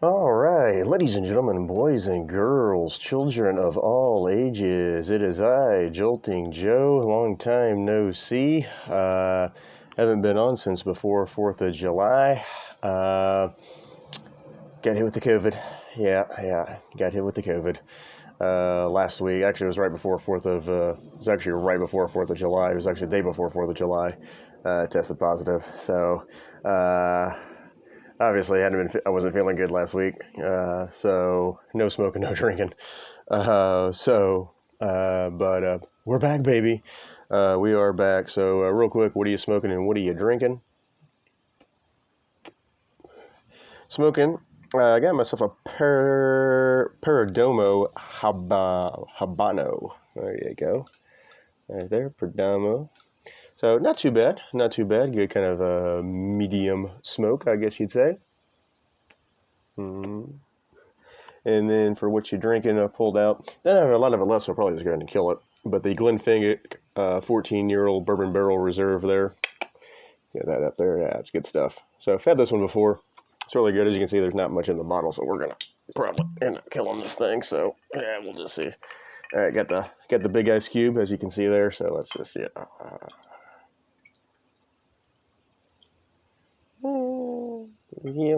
All right, ladies and gentlemen, boys and girls, children of all ages, it is I, Jolting Joe. Long time no see. Haven't been on since before 4th of July. Got hit with the COVID. Yeah, got hit with the COVID. Last week, actually, it was right before 4th of, it was actually right before 4th of July. It was actually the day before 4th of July. Tested positive. So, obviously, I wasn't feeling good last week, so no smoking, no drinking. But we're back, baby. We are back. So, real quick, what are you smoking and what are you drinking? Smoking. I got myself a Perdomo Habano. There you go. Right there, Perdomo. So not too bad, not too bad. Good kind of a medium smoke, I guess you'd say. Mm. And then for what you're drinking, I pulled out. Then I have a lot of it left, so I'll probably just go ahead and kill it. But the Glenfiddich 14-year-old bourbon barrel reserve there. Get that up there. Yeah, it's good stuff. So I've had this one before. It's really good. As you can see, there's not much in the bottle, so we're gonna probably end up killing this thing. So yeah, we'll just see. All right, got the big ice cube, as you can see there. So let's just see it. Yeah.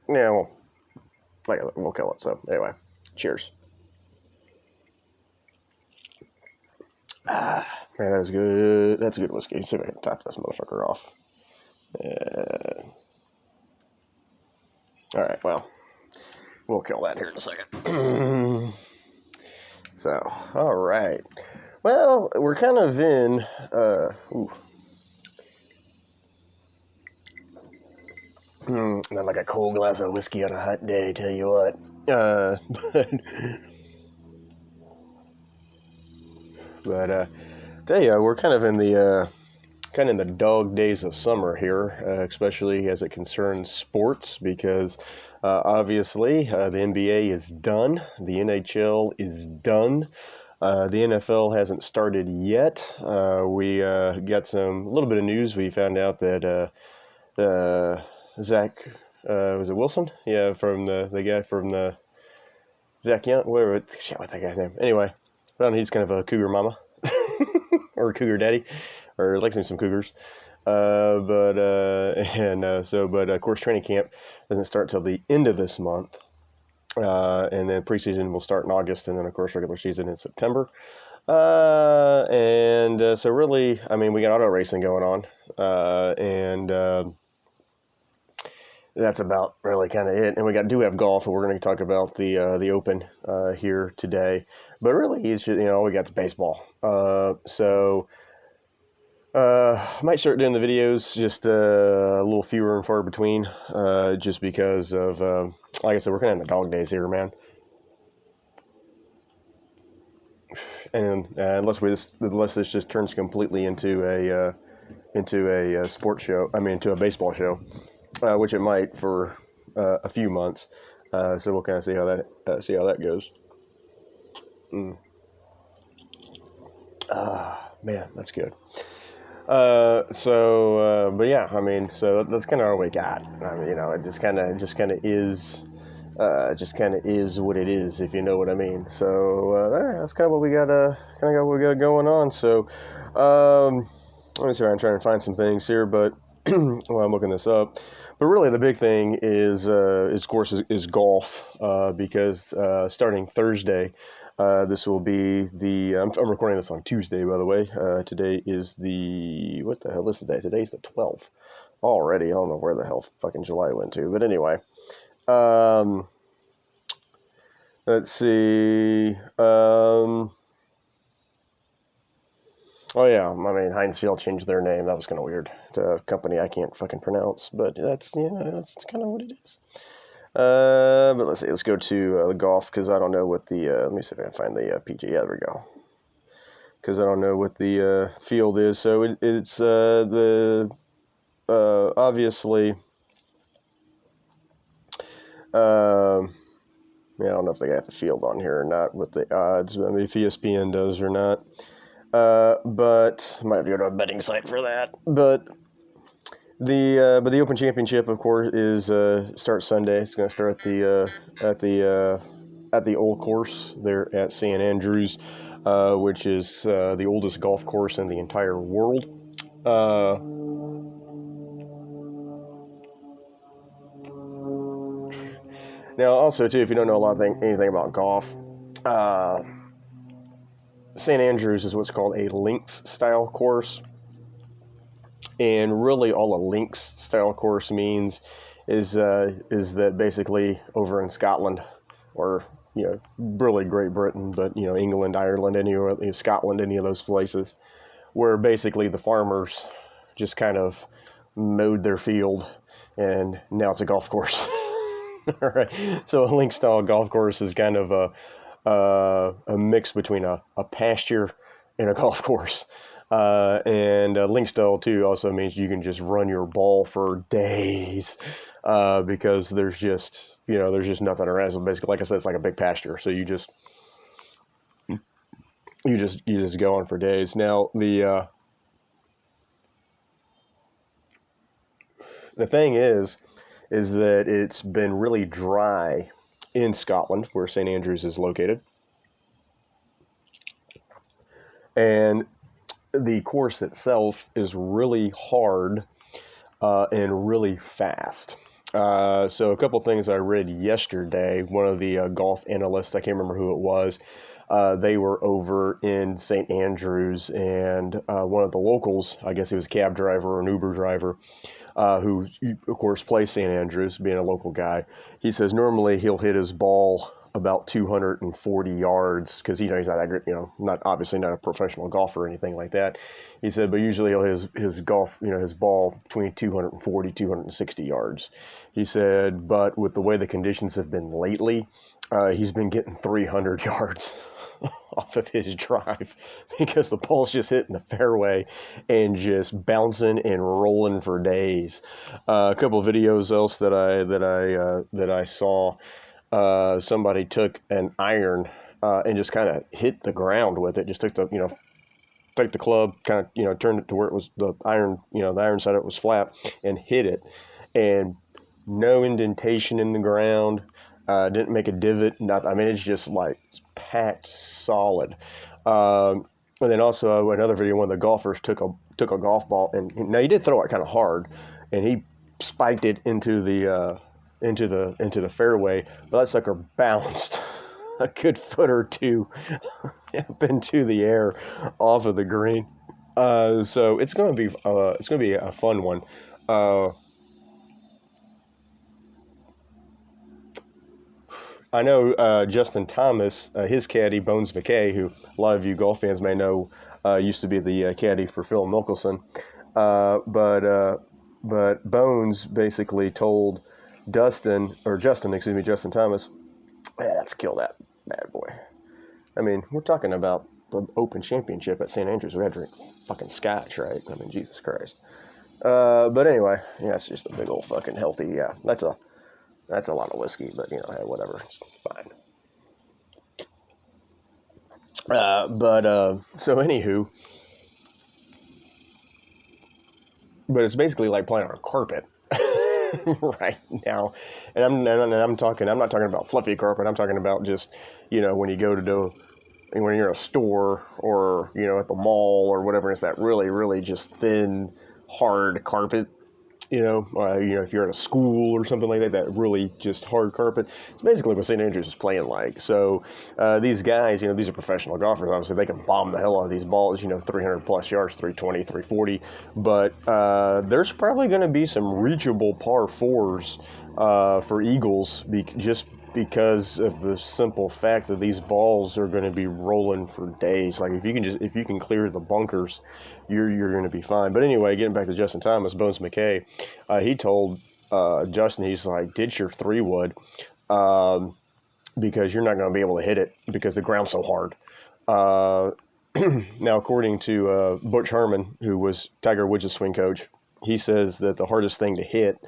Yeah, we'll kill it. So anyway, cheers. Man, that is good. That's a good whiskey. Let's see if I can top this motherfucker off. All right, well, we'll kill that here in a second. So, all right. Well, we're kind of in. Not like a cold glass of whiskey on a hot day. Tell you what. But tell you, we're kind of in the dog days of summer here, especially as it concerns sports, because obviously the NBA is done, the NHL is done, the NFL hasn't started yet. We got a little bit of news. We found out that Zach, was it Wilson? Yeah, from the guy from the Zach Young, whatever. Shit, what's that guy's name? Anyway, well, he's kind of a cougar mama or a cougar daddy, or likes him some cougars. But of course, training camp doesn't start till the end of this month, and then preseason will start in August, and then of course regular season in September. So really, I mean, we got auto racing going on, and that's about really kind of it. And we do have golf, and we're going to talk about the Open here today. But really, it's just, we got the baseball. Might start doing the videos just a little fewer and far between, just because of, like I said, we're kind of in the dog days here, man. And unless this just turns completely into a sports show, I mean, into a baseball show, which it might for a few months. So we'll kind of see how that goes. Man, that's good. But yeah, I mean, so that's kind of all we got. I mean, it just kind of is what it is, if you know what I mean. So that's kind of what we got. Going on. So let me see. I'm trying to find some things here, but while I'm looking this up. But really, the big thing is of course, is golf, because starting Thursday. This will be I'm recording this on Tuesday, by the way. Today is what the hell is today? Today's the 12th already. I don't know where the hell fucking July went to. But anyway, let's see. Oh yeah, I mean, Heinz Field changed their name. That was kind of weird. To a company I can't fucking pronounce, but that's kind of what it is. But let's see. Let's go to the golf, because I don't know what the. Let me see if I can find the PG. Yeah, there we go. Because I don't know what the field is. So it's obviously. I don't know if they got the field on here or not with the odds. I mean, if ESPN does or not. But I might have to go to a betting site for that. But But the Open Championship, of course, is starts Sunday. It's going to start at the old course there at St. Andrews, which is the oldest golf course in the entire world. Uh, Now, also too, if you don't know anything about golf, uh, St. Andrews is what's called a links style course, and really all a links style course means is that basically over in Scotland, or really Great Britain, but England, Ireland, Scotland, any of those places, where basically the farmers just kind of mowed their field, and now it's a golf course. All right. So a link style golf course is kind of a mix between a pasture and a golf course. And link style too also means you can just run your ball for days because there's just nothing around. So basically, like I said, it's like a big pasture. So you just go on for days. Now the thing is that it's been really dry in Scotland, where St. Andrews is located. And the course itself is really hard and really fast. So a couple things I read yesterday, one of the golf analysts, I can't remember who it was, they were over in St. Andrews, and one of the locals, I guess he was a cab driver or an Uber driver, who, of course, plays St. Andrews, being a local guy. He says normally he'll hit his ball about 240 yards because he's not that great, obviously not a professional golfer or anything like that. He said, but usually he'll hit his ball between 240, 260 yards. He said, but with the way the conditions have been lately, he's been getting 300 yards off of his drive because the ball's just hitting the fairway and just bouncing and rolling for days. A couple of videos else that I saw. Somebody took an iron and just kind of hit the ground with it. Just took the club, kind of turned it to where it was the iron side it was flat, and hit it, and no indentation in the ground. Didn't make a divot. Nothing. I mean, it's just like packed solid. And then also another video, one of the golfers took a golf ball, and now he did throw it kind of hard, and he spiked it into the fairway, but that sucker bounced a good foot or two up into the air off of the green. So it's going to be a fun one. I know Justin Thomas, his caddy Bones McKay, who a lot of you golf fans may know, used to be the caddy for Phil Mickelson. But Bones basically told Justin Thomas, yeah, let's kill that bad boy. I mean, we're talking about the Open Championship at St. Andrews. We had to drink fucking scotch, right? I mean, Jesus Christ. But anyway, yeah, it's just a big old fucking healthy. Yeah, that's a lot of whiskey, but hey, whatever, it's fine. So anywho, but it's basically like playing on a carpet right now, and I'm not talking about fluffy carpet. I'm talking about just when you go to do. When you're in a store or at the mall or whatever, it's that really, really just thin, hard carpet. If you're at a school or something like that, that really just hard carpet. It's basically what St. Andrews is playing like. So these guys, these are professional golfers. Obviously, they can bomb the hell out of these balls, 300 plus yards, 320, 340. But there's probably going to be some reachable par fours for Eagles just because of the simple fact that these balls are going to be rolling for days. Like if you can clear the bunkers, you're going to be fine. But anyway, getting back to Justin Thomas, Bones McKay, he told Justin, he's like, ditch your 3-wood because you're not going to be able to hit it because the ground's so hard. Now, according to Butch Herman, who was Tiger Woods' swing coach, he says that the hardest thing to hit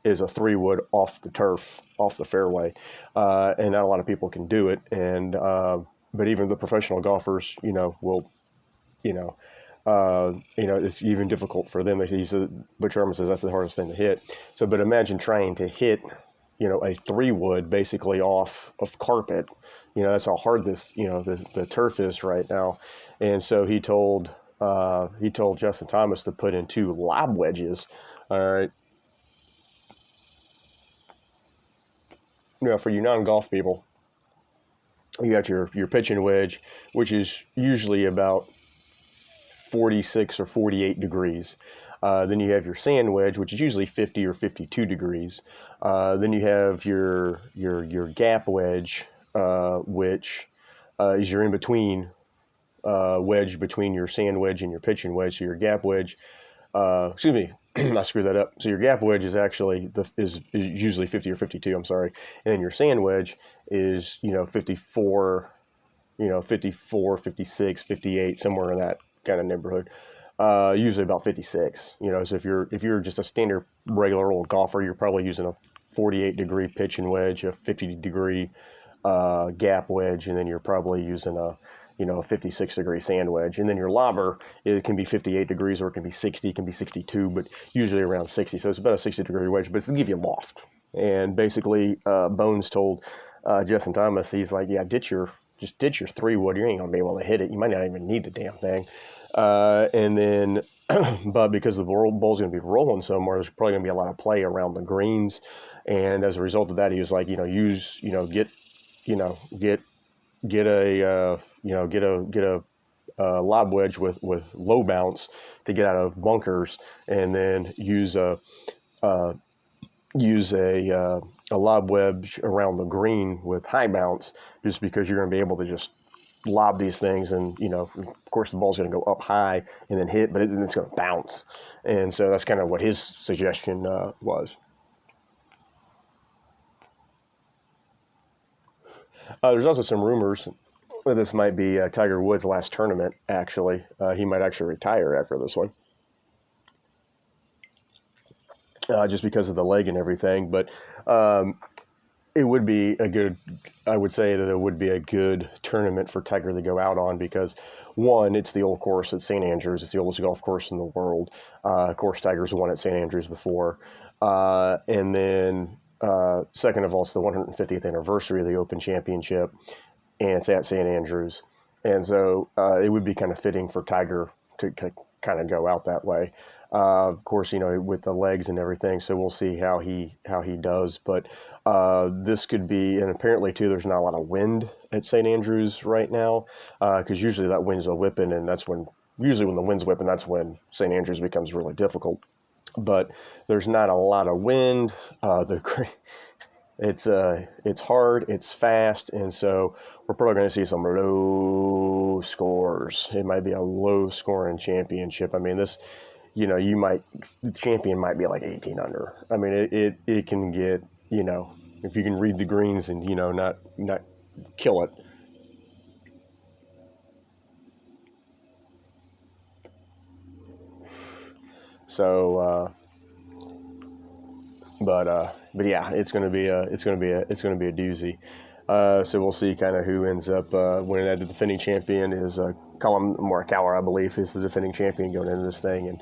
is a 3-wood off the turf, off the fairway, and not a lot of people can do it. And but even the professional golfers, will, it's even difficult for them. Butch Harmon says that's the hardest thing to hit. So, but imagine trying to hit, a 3-wood basically off of carpet. That's how hard the turf is right now. And so he told Justin Thomas to put in 2 lob wedges. All right. For you non-golf people, you got your pitching wedge, which is usually about 46 or 48 degrees. Then you have your sand wedge, which is usually 50 or 52 degrees. Then you have your gap wedge, which is your in between wedge between your sand wedge and your pitching wedge. So your gap wedge, excuse me, I screwed that up. So your gap wedge is actually is usually 50 or 52. I'm sorry, and then your sand wedge is 54, 54, 56, 58, somewhere in that kind of neighborhood. Usually about 56. So if you're just a standard regular old golfer, you're probably using a 48-degree pitching wedge, a 50-degree gap wedge, and then you're probably using a 56-degree sand wedge. And then your lobber, it can be 58 degrees or it can be 60, it can be 62, but usually around 60. So it's about a 60-degree wedge, but it's to give you loft. And basically, Bones told Justin Thomas, he's like, yeah, ditch your 3-wood. You ain't going to be able to hit it. You might not even need the damn thing. And then, but because the ball's going to be rolling somewhere, there's probably going to be a lot of play around the greens. And as a result of that, he was like, get a lob wedge with low bounce to get out of bunkers, and then use a lob wedge around the green with high bounce, just because you're going to be able to just lob these things, and of course the ball's going to go up high and then hit, but it's going to bounce. And so that's kind of what his suggestion was. There's also some rumors that this might be Tiger Woods' last tournament. Actually, he might actually retire after this one, just because of the leg and everything. But it would be I would say that it would be a good tournament for Tiger to go out on, because one, it's the old course at St. Andrews. It's the oldest golf course in the world. Of course, Tiger's won at St. Andrews before. And then second of all, it's the 150th anniversary of the Open Championship, and it's at St. Andrews. And so it would be kind of fitting for Tiger to kind of go out that way. Of course, with the legs and everything, so we'll see how he does. But this could be, and apparently too, there's not a lot of wind at St. Andrews right now, because usually that wind's a whipping, and usually when the wind's whipping, that's when St. Andrews becomes really difficult. But there's not a lot of wind. It's hard, it's fast, and so we're probably going to see some low scores. It might be a low scoring championship. I mean, this. The champion might be like 18 under. I mean, it can get, if you can read the greens and, not kill it. So, but yeah, it's going to be a doozy. So we'll see kind of who ends up winning that. The defending champion is Colin Morikawa, I believe, is the defending champion going into this thing, and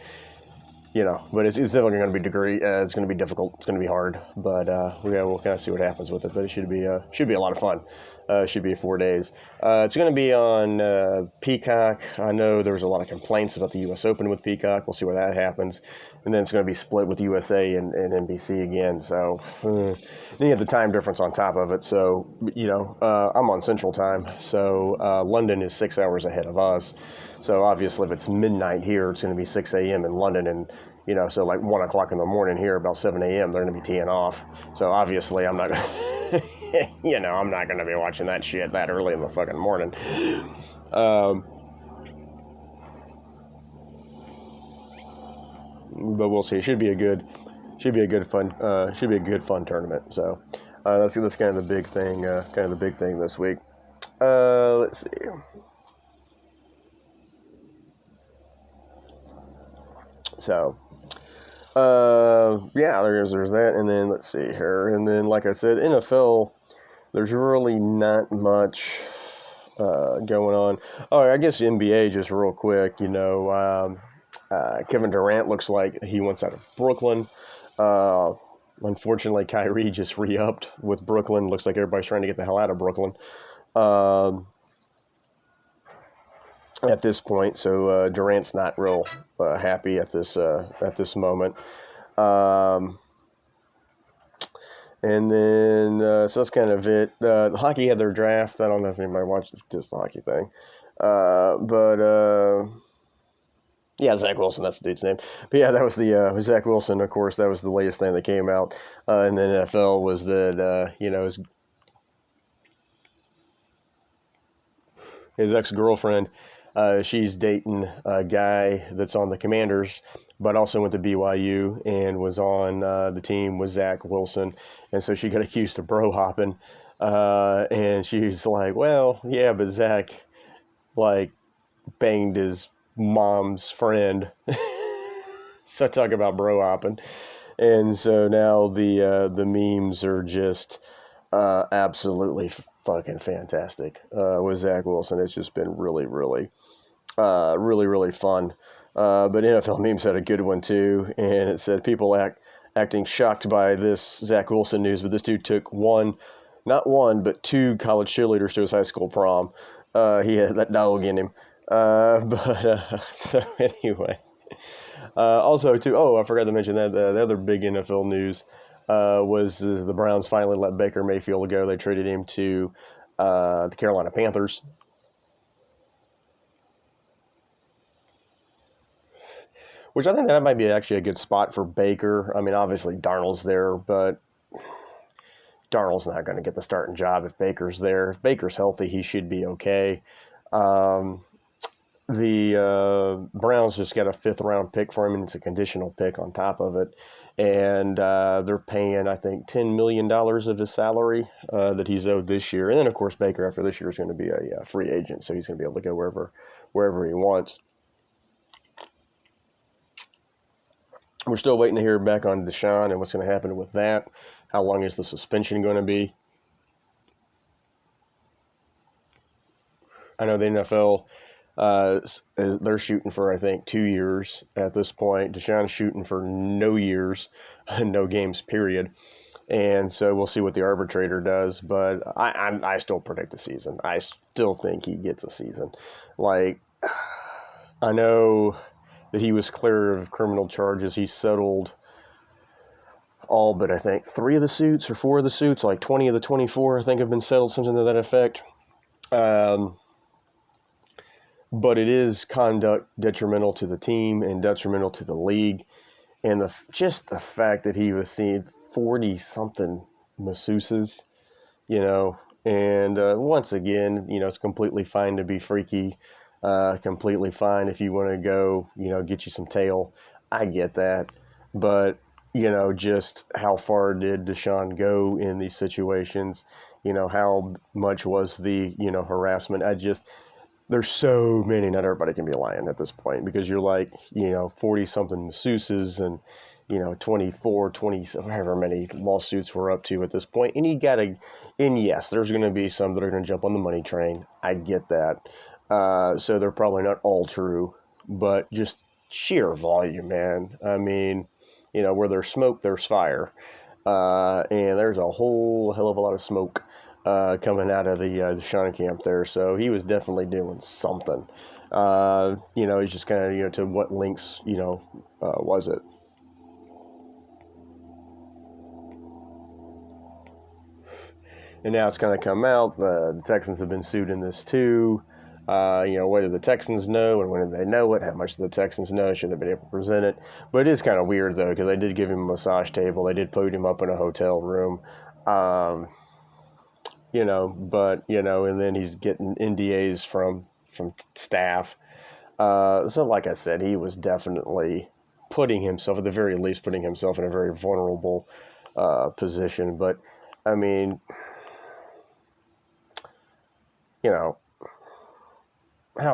but it's definitely going to be it's going to be difficult. It's going to be hard, but we'll kind of see what happens with it. But it should be a lot of fun. It should be 4 days. It's going to be on Peacock. I know there was a lot of complaints about the U.S. Open with Peacock. We'll see where that happens. And then it's going to be split with USA and NBC again. So then you have the time difference on top of it. So, I'm on Central Time. So London is 6 hours ahead of us. So obviously if it's midnight here, it's going to be 6 a.m. in London. And, so like 1 o'clock in the morning here, about 7 a.m., they're going to be teeing off. So obviously I'm not going to... I'm not going to be watching that shit that early in the fucking morning. But we'll see. It should be a good fun tournament. So that's kind of the big thing, this week. Let's see. So, there's that, and then let's see here, and then like I said, NFL. There's really not much going on. Oh, I guess the NBA just real quick. Kevin Durant looks like he wants out of Brooklyn. Uh, Unfortunately, Kyrie just re-upped with Brooklyn. Looks like everybody's trying to get the hell out of Brooklyn um, at this point. So Durant's not real happy at this moment. Um, And then, so that's kind of it. The hockey had their draft. I don't know if anybody watched this hockey thing. But yeah, Zach Wilson, that's the dude's name. But yeah, that was the Zach Wilson, of course, that was the latest thing that came out in the NFL was that, his ex-girlfriend, she's dating a guy that's on the Commanders, but also went to BYU and was on the team with Zach Wilson. And so she got accused of bro hopping. And she's like, well, yeah, but Zach, like, banged his mom's friend. So talk about bro hopping. And so now the memes are just absolutely fucking fantastic with Zach Wilson. It's just been really, really, really fun. But NFL memes had a good one too, and it said people acting shocked by this Zach Wilson news, but this dude took not one, but two college cheerleaders to his high school prom. He had that dog in him. So anyway, also too. Oh, I forgot to mention that the other big NFL news was the Browns finally let Baker Mayfield go. They traded him to the Carolina Panthers. Which I think that might be actually a good spot for Baker. I mean, obviously Darnold's there, but Darnold's not going to get the starting job if Baker's there. If Baker's healthy, he should be okay. Um, the Browns just got a fifth-round pick for him, and it's a conditional pick on top of it. And they're paying, I think, $10 million of his salary that he's owed this year. And then, of course, Baker after this year is going to be a free agent, so he's going to be able to go wherever he wants. We're still waiting to hear back on Deshaun and what's going to happen with that. How long is the suspension going to be? I know the NFL, they're shooting for, I think, 2 years at this point. Deshaun's shooting for no years, no games, period. And so we'll see what the arbitrator does. But I still predict a season. I still think he gets a season. Like, I know that he was clear of criminal charges. He settled all but I think 3 of the suits or 4 of the suits, like 20 of the 24, I think have been settled, something to that effect. But it is conduct detrimental to the team and detrimental to the league. And just the fact that he was seeing 40-something masseuses, and once again, it's completely fine to be freaky. Completely fine if you want to go, get you some tail. I get that. But, just how far did Deshaun go in these situations? How much was the, harassment? There's so many, not everybody can be lying at this point because you're like, 40-something masseuses and, 24, 20, however many lawsuits we're up to at this point. And yes, there's going to be some that are going to jump on the money train. I get that. So they're probably not all true, but just sheer volume, man. I mean, where there's smoke, there's fire. And there's a whole hell of a lot of smoke coming out of the Deshaun camp there. So he was definitely doing something. He's just kind of, to what links, was it? And now it's kind of come out. The Texans have been sued in this too. What did the Texans know and when did they know it? How much did the Texans know? Should they have been able to present it? But it is kind of weird, though, because they did give him a massage table. They did put him up in a hotel room. And then he's getting NDAs from staff. So like I said, he was definitely putting himself, at the very least, putting himself in a very vulnerable position. But, I mean, how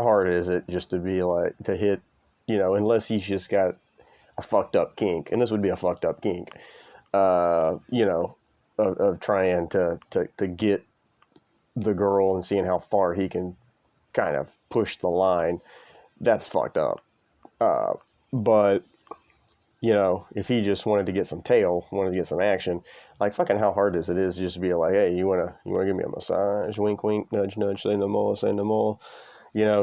hard is it just to be like, to hit, unless he's just got a fucked up kink, and this would be a fucked up kink, of trying to get the girl and seeing how far he can kind of push the line, that's fucked up. Uh, but if he just wanted to get some tail, wanted to get some action, like fucking how hard is it is just to be like, hey, you wanna give me a massage, wink wink, nudge nudge, say no more,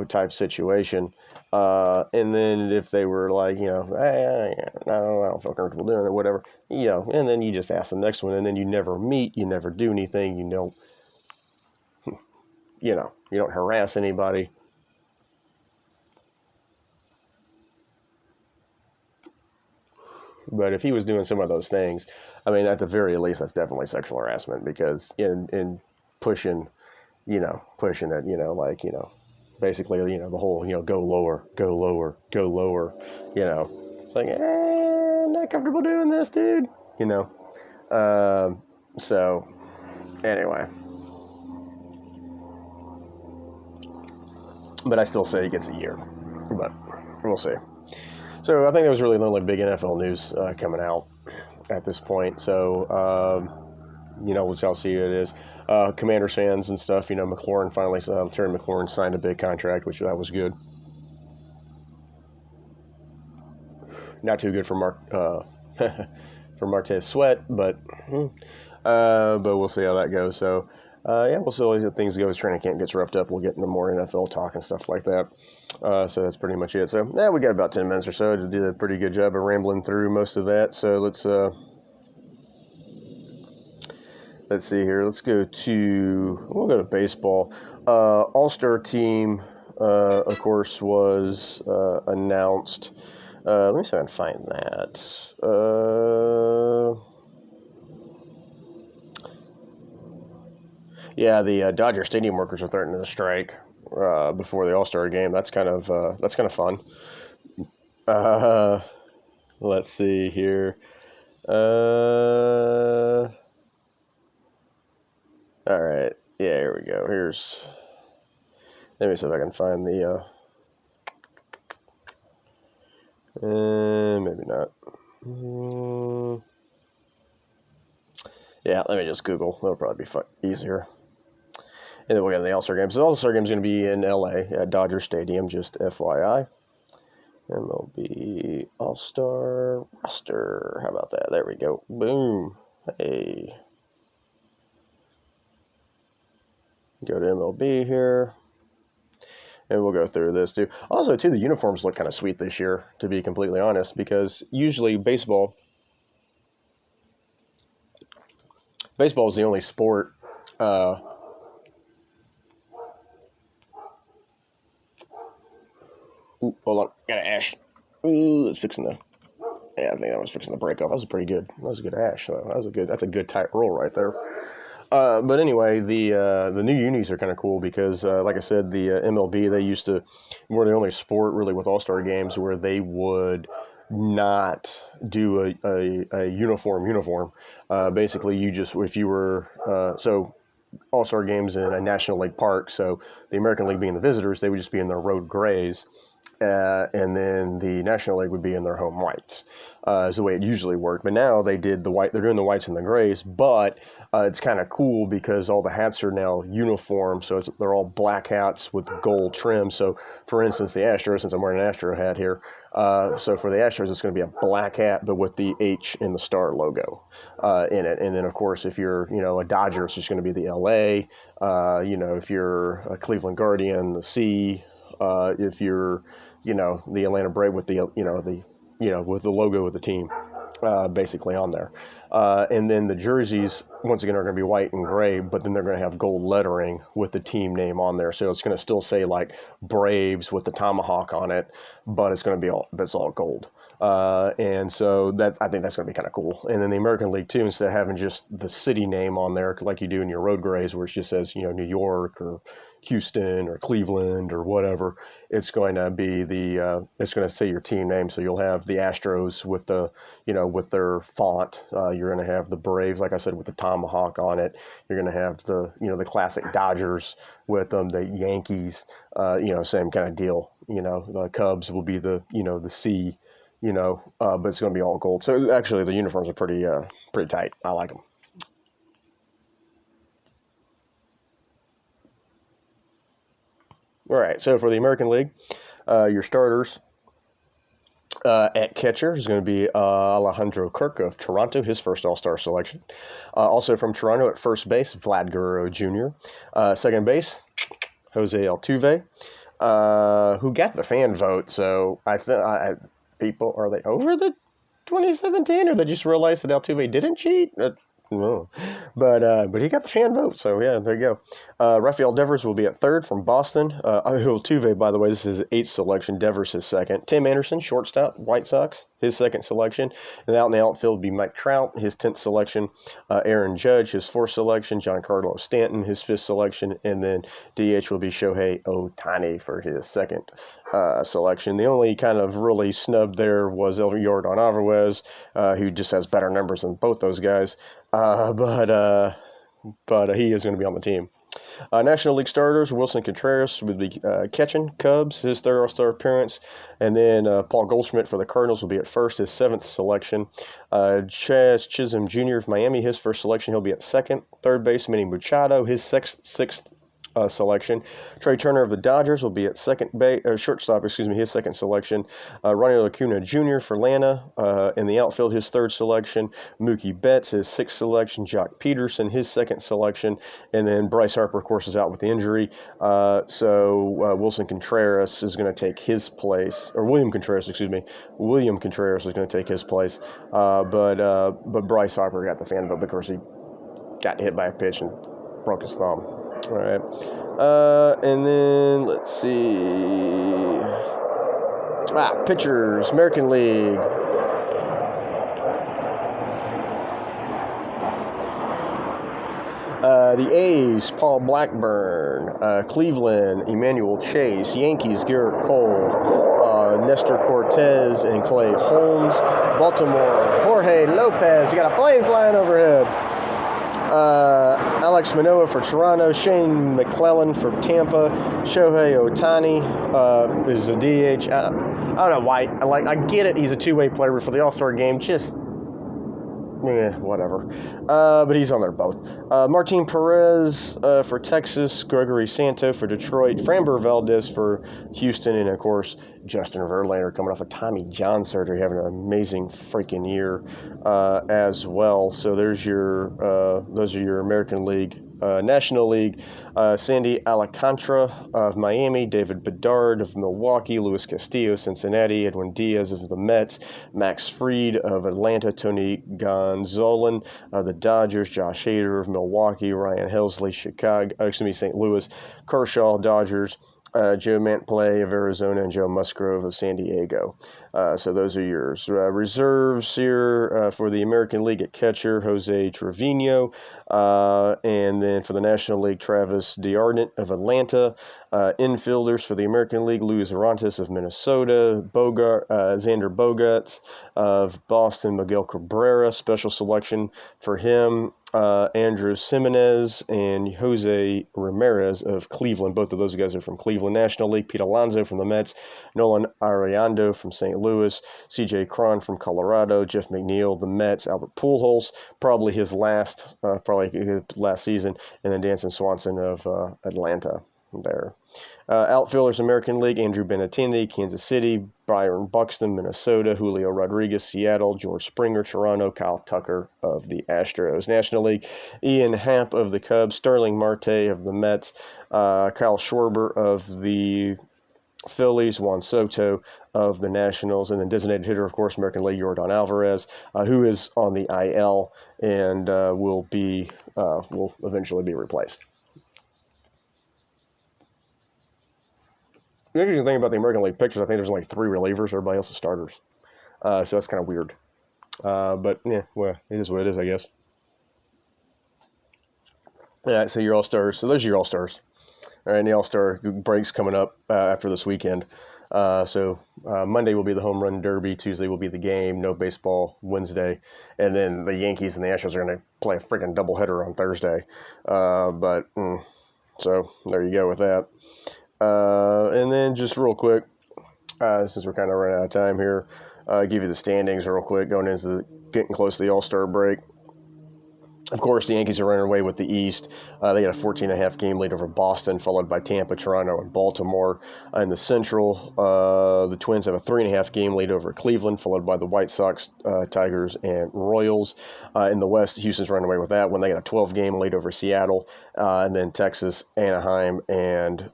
type situation. And then if they were like, hey, no, I don't feel comfortable doing it, whatever, and then you just ask the next one, and then you never meet, you never do anything, you don't harass anybody. But if he was doing some of those things, I mean, at the very least, that's definitely sexual harassment because in pushing, pushing it, like, basically, the whole, go lower, go lower, go lower, it's like, not comfortable doing this, dude, you know. So anyway, but I still say he gets a year, but we'll see. So I think there was really the only big NFL news coming out at this point. So, which I'll see it is. Commanders fans and stuff, McLaurin finally, Terry McLaurin signed a big contract, which that was good. Not too good for for Martez Sweat, but we'll see how that goes. So, we'll see how things go as training camp gets wrapped up. We'll get into more NFL talk and stuff like that. So that's pretty much it. So, we got about 10 minutes or so to do a pretty good job of rambling through most of that. So let's see here. We'll go to baseball. All-Star team, of course, was announced. Let me see if I can find that. The Dodger Stadium workers are threatening to strike before the All-Star game. That's kind of fun. Let's see here. All right. Yeah, here we go. Let me see if I can find the. Maybe not. Yeah, let me just Google. That'll probably be easier. And then we'll get the All-Star game. So the All-Star game is going to be in LA at Dodger Stadium, just FYI. MLB All-Star roster. How about that? There we go. Boom. Hey. Go to MLB here. And we'll go through this too. Also, too, the uniforms look kind of sweet this year, to be completely honest, because usually baseball is the only sport. Ooh, hold on, got an ash. Ooh, it's fixing the. Yeah, I think that was fixing the break off. That was pretty good. That was a good ash. So that's a good tight roll right there. But anyway, the new unis are kind of cool because, like I said, the MLB, they used to were the only sport really with All-Star games where they would not do a uniform. Basically, if you were so All-Star games in a National League park, so the American League being the visitors, they would just be in their road grays. And then the National League would be in their home whites, is the way it usually worked. But now they did the white. They're doing the whites and the grays, but it's kind of cool because all the hats are now uniform. So they're all black hats with gold trim. So, for instance, the Astros, since I'm wearing an Astro hat here, so for the Astros, it's going to be a black hat, but with the H and the star logo in it. And then, of course, if you're a Dodger, it's just going to be the LA. If you're a Cleveland Guardian, the C. If you're the Atlanta Brave with the with the logo of the team basically on there, and then the jerseys once again are going to be white and gray, but then they're going to have gold lettering with the team name on there, so it's going to still say like Braves with the tomahawk on it, but it's all gold. And so I think that's going to be kind of cool. And then the American League too, instead of having just the city name on there like you do in your road grays, where it just says New York or Houston or Cleveland or whatever, it's going to be it's going to say your team name. So you'll have the Astros with the with their font. You're going to have the Braves, like I said, with the tomahawk on it. You're going to have the the classic Dodgers with them. The Yankees, same kind of deal. The Cubs will be the the C. But it's going to be all gold. So actually, the uniforms are pretty tight. I like them. All right, so for the American League, your starters at catcher is going to be Alejandro Kirk of Toronto, his first All-Star selection. Also from Toronto at first base, Vlad Guerrero Jr. Second base, Jose Altuve, who got the fan vote. So I think people, are they over the 2017, or they just realized that Altuve didn't cheat? No, but he got the fan vote, so yeah, there you go. Rafael Devers will be at third from Boston. Altuve, by the way, this is his eighth selection. Devers his second. Tim Anderson, shortstop, White Sox, his second selection. And out in the outfield will be Mike Trout, his 10th selection. Aaron Judge, his fourth selection. Giancarlo Stanton, his fifth selection, and then DH will be Shohei Ohtani for his second selection. The only kind of really snub there was Yordan Alvarez, who just has better numbers than both those guys. But he is going to be on the team. National League starters, Wilson Contreras will be catching Cubs, his third All-Star appearance. And then Paul Goldschmidt for the Cardinals will be at first, his seventh selection. Chaz Chisholm Jr. of Miami, his first selection, he'll be at second. Third base, Manny Machado, his sixth selection. Trey Turner of the Dodgers will be at shortstop, his second selection. Ronnie Acuna Jr. for Atlanta. In the outfield, his third selection. Mookie Betts, his sixth selection. Jock Peterson, his second selection. And then Bryce Harper, of course, is out with the injury. So Wilson Contreras is going to take his place, or William Contreras is going to take his place. But Bryce Harper got the fan vote because he got hit by a pitch and broke his thumb. All right. And then let's see. Pitchers, American League. The A's, Paul Blackburn. Cleveland, Emmanuel Chase. Yankees, Garrett Cole. Nestor Cortez and Clay Holmes. Baltimore, Jorge Lopez. You got a plane flying overhead. Alex Manoah for Toronto, Shane McClellan for Tampa, Shohei Ohtani is a DH. I don't know why. I get it. He's a two-way player, but for the All-Star game, just whatever. But he's on there both. Martin Perez for Texas, Gregory Santo for Detroit, Framber Valdez for Houston, and of course Justin Verlander coming off of Tommy John surgery, having an amazing freaking year as well. So those are your American League. National League, Sandy Alcantara of Miami, David Bedard of Milwaukee, Luis Castillo, Cincinnati, Edwin Diaz of the Mets, Max Fried of Atlanta, Tony Gonzalez of the Dodgers, Josh Hader of Milwaukee, Ryan Helsley, St. Louis, Kershaw, Dodgers, Joe Mantplay of Arizona, and Joe Musgrove of San Diego. So those are yours. Reserves here for the American League at catcher, Jose Trevino. And then for the National League, Travis DeArnett of Atlanta. Infielders for the American League, Luis Orantes of Minnesota. Xander Bogaerts of Boston. Miguel Cabrera, special selection for him. Andrew Jimenez and Jose Ramirez of Cleveland. Both of those guys are from Cleveland. National League, Pete Alonso from the Mets, Nolan Arenado from St. Louis, C.J. Cron from Colorado, Jeff McNeil, the Mets, Albert Pujols, probably his last season, and then Danston Swanson of Atlanta there. Outfielders, American League, Andrew Benintendi, Kansas City, Byron Buxton, Minnesota, Julio Rodriguez, Seattle, George Springer, Toronto, Kyle Tucker of the Astros. National League, Ian Happ of the Cubs, Sterling Marte of the Mets, Kyle Schwarber of the Phillies, Juan Soto of the Nationals, and then designated hitter, of course, American League, Yordan Alvarez, who is on the IL and will eventually be replaced. The interesting thing about the American League pitchers, I think there's only 3 relievers. Everybody else is starters. So that's kind of weird. But, yeah, well, it is what it is, I guess. All right, so your All-Stars. So those are your All-Stars. All right, and the All-Star break's coming up after this weekend. So Monday will be the Home Run Derby. Tuesday will be the game. No baseball Wednesday. And then the Yankees and the Astros are going to play a freaking doubleheader on Thursday. So there you go with that. And then just real quick, since we're kind of running out of time here, give you the standings real quick, getting close to the All-Star break. Of course, the Yankees are running away with the East. They got a 14.5 game lead over Boston, followed by Tampa, Toronto, and Baltimore. In the Central, the Twins have a 3.5 game lead over Cleveland, followed by the White Sox, Tigers, and Royals. In the West, Houston's running away with that one. They got a 12 game lead over Seattle, and then Texas, Anaheim, and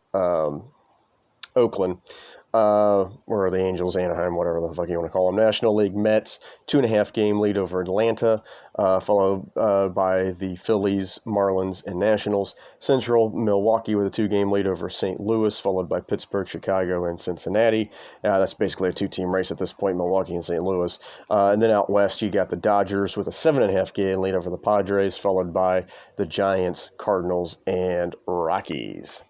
Oakland. Or the Angels, Anaheim, whatever the fuck you want to call them. National League Mets, 2.5 game lead over Atlanta, followed by the Phillies, Marlins, and Nationals. Central, Milwaukee with a 2 game lead over St. Louis, followed by Pittsburgh, Chicago, and Cincinnati. That's basically a 2-team race at this point, Milwaukee and St. Louis. And then out west, you got the Dodgers with a 7.5 game lead over the Padres, followed by the Giants, Cardinals, and Rockies.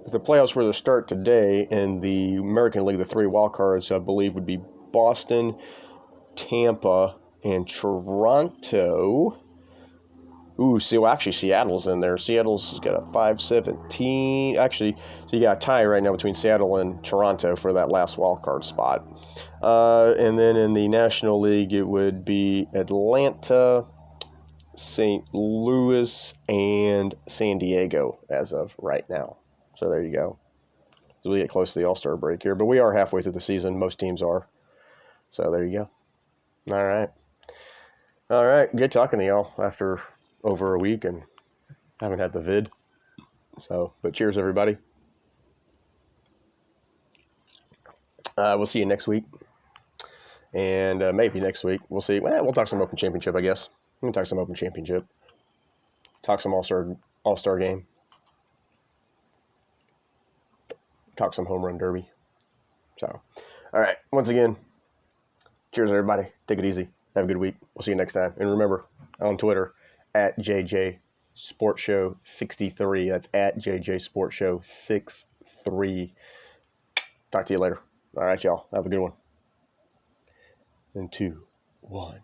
If the playoffs were to start today in the American League, the 3 wild cards, I believe, would be Boston, Tampa, and Toronto. Actually, Seattle's in there. Seattle's got a 5-17. Actually, so you got a tie right now between Seattle and Toronto for that last wild card spot. And then in the National League, it would be Atlanta, St. Louis, and San Diego as of right now. So there you go. So we get close to the All-Star break here, but we are halfway through the season. Most teams are. So there you go. All right. Good talking to y'all after over a week and haven't had the vid. So, but cheers, everybody. We'll see you next week. And maybe next week. We'll see. We'll talk some Open Championship, I guess. We can talk some Open Championship. Talk some All-Star game. Talk some home run derby. So, all right. Once again, cheers, everybody. Take it easy. Have a good week. We'll see you next time. And remember, on Twitter, at JJ Sports Show 63. That's at JJ Sports Show 63. Talk to you later. All right, y'all. Have a good one. And 2, 1.